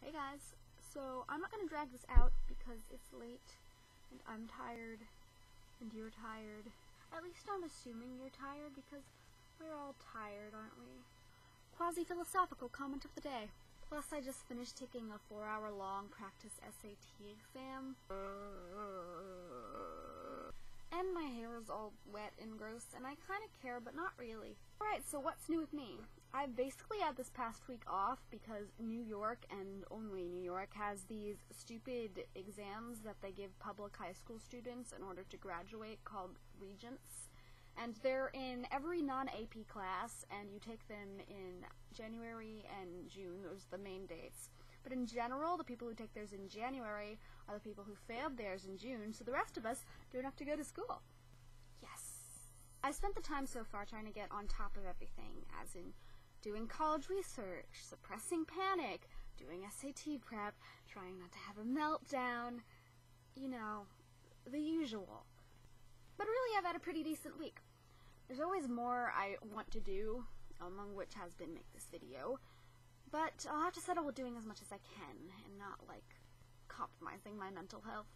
Hey guys, so I'm not going to drag this out because it's late and I'm tired and you're tired. At least I'm assuming you're tired because we're all tired, aren't we? Quasi-philosophical comment of the day. Plus I just finished taking a 4-hour-long practice SAT exam. And my hair is all wet and gross, and I kind of care, but not really. Alright, so what's new with me? I've basically had this past week off because New York, and only New York, has these stupid exams that they give public high school students in order to graduate called Regents. And they're in every non-AP class, and you take them in January and June. Those are the main dates. But in general, the people who take theirs in January are the people who failed theirs in June, so the rest of us don't have to go to school. Yes. I spent the time so far trying to get on top of everything, as in doing college research, suppressing panic, doing SAT prep, trying not to have a meltdown, you know, the usual. But really, I've had a pretty decent week. There's always more I want to do, among which has been make this video, but I'll have to settle with doing as much as I can, and not, compromising my mental health.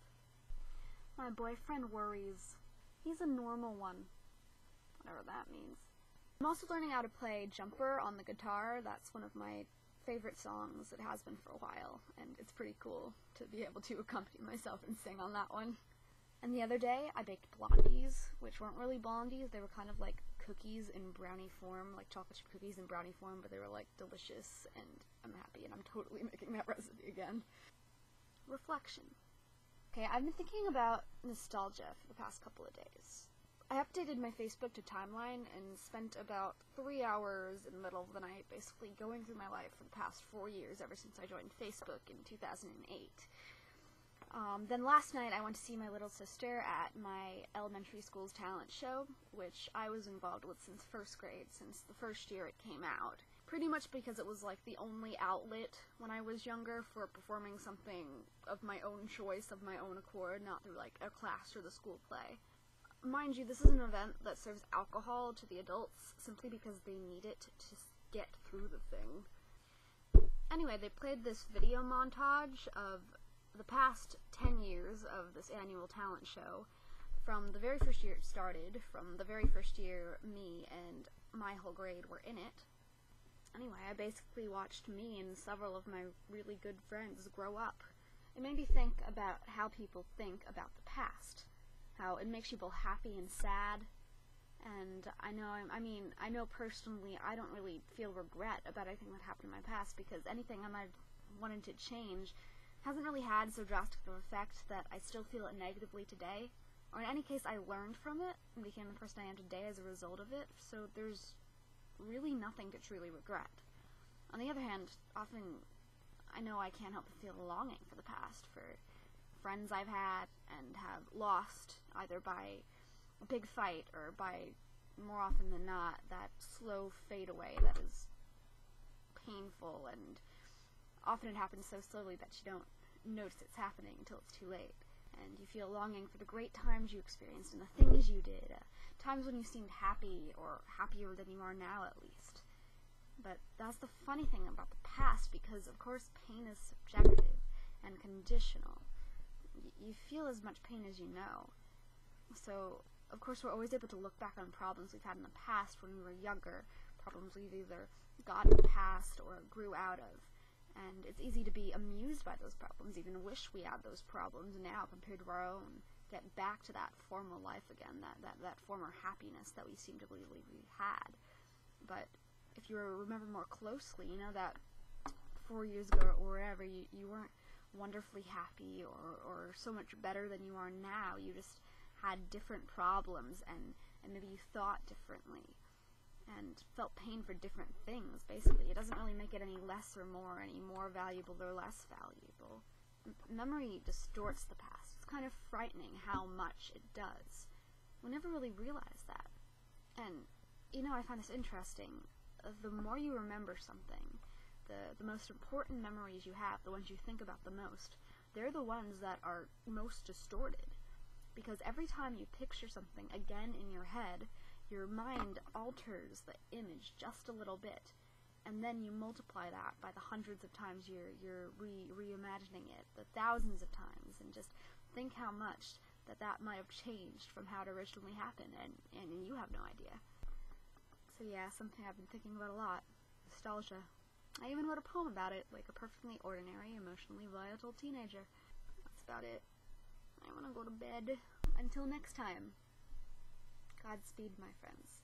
My boyfriend worries. He's a normal one. Whatever that means. I'm also learning how to play Jumper on the guitar. That's one of my favorite songs. It has been for a while, and it's pretty cool to be able to accompany myself and sing on that one. And the other day, I baked blondies, which weren't really blondies. They were kind of like cookies in brownie form, like chocolate chip cookies in brownie form, but they were delicious, and I'm happy, and I'm totally making that recipe again. Reflection. Okay, I've been thinking about nostalgia for the past couple of days. I updated my Facebook to timeline and spent about 3 hours in the middle of the night basically going through my life for the past 4 years, ever since I joined Facebook in 2008. Then last night I went to see my little sister at my elementary school's talent show, which I was involved with since first grade, since the first year it came out. Pretty much because it was the only outlet when I was younger for performing something of my own choice, of my own accord, not through a class or the school play. Mind you, this is an event that serves alcohol to the adults simply because they need it to get through the thing. Anyway, they played this video montage of the past 10 years of this annual talent show, from the very first year it started, from the very first year me and my whole grade were in it. Anyway, I basically watched me and several of my really good friends grow up. It made me think about how people think about the past, how it makes people happy and sad, and I know personally I don't really feel regret about anything that happened in my past, because anything I might have wanted to change hasn't really had so drastic of an effect that I still feel it negatively today, or in any case I learned from it and became the person I am today as a result of it, so there's really nothing to truly regret. On the other hand, often I know I can't help but feel a longing for the past, for friends I've had and have lost, either by a big fight or by, more often than not, that slow fade away that is painful, and often it happens so slowly that you don't notice it's happening until it's too late. And you feel longing for the great times you experienced and the things you did, times when you seemed happy, or happier than you are now at least. But that's the funny thing about the past, because of course pain is subjective and conditional. You feel as much pain as you know. So, of course, we're always able to look back on problems we've had in the past when we were younger, problems we've either gotten past or grew out of. And it's easy to be amused by those problems, even wish we had those problems now compared to our own, get back to that former life again, that former happiness that we seem to believe we had. But if you remember more closely, you know that 4 years ago or wherever, you weren't wonderfully happy or so much better than you are now. You just had different problems, and maybe you thought differently and felt pain for different things, basically. It doesn't really make it any less or more, any more valuable or less valuable. Memory distorts the past. It's kind of frightening how much it does. We never really realize that. And, I find this interesting. The more you remember something, the most important memories you have, the ones you think about the most, they're the ones that are most distorted. Because every time you picture something again in your head, your mind alters the image just a little bit, and then you multiply that by the hundreds of times you're reimagining it, the thousands of times, and just think how much that might have changed from how it originally happened, and you have no idea. So yeah, something I've been thinking about a lot. Nostalgia. I even wrote a poem about it, like a perfectly ordinary, emotionally volatile teenager. That's about it. I want to go to bed. Until next time. Godspeed, my friends.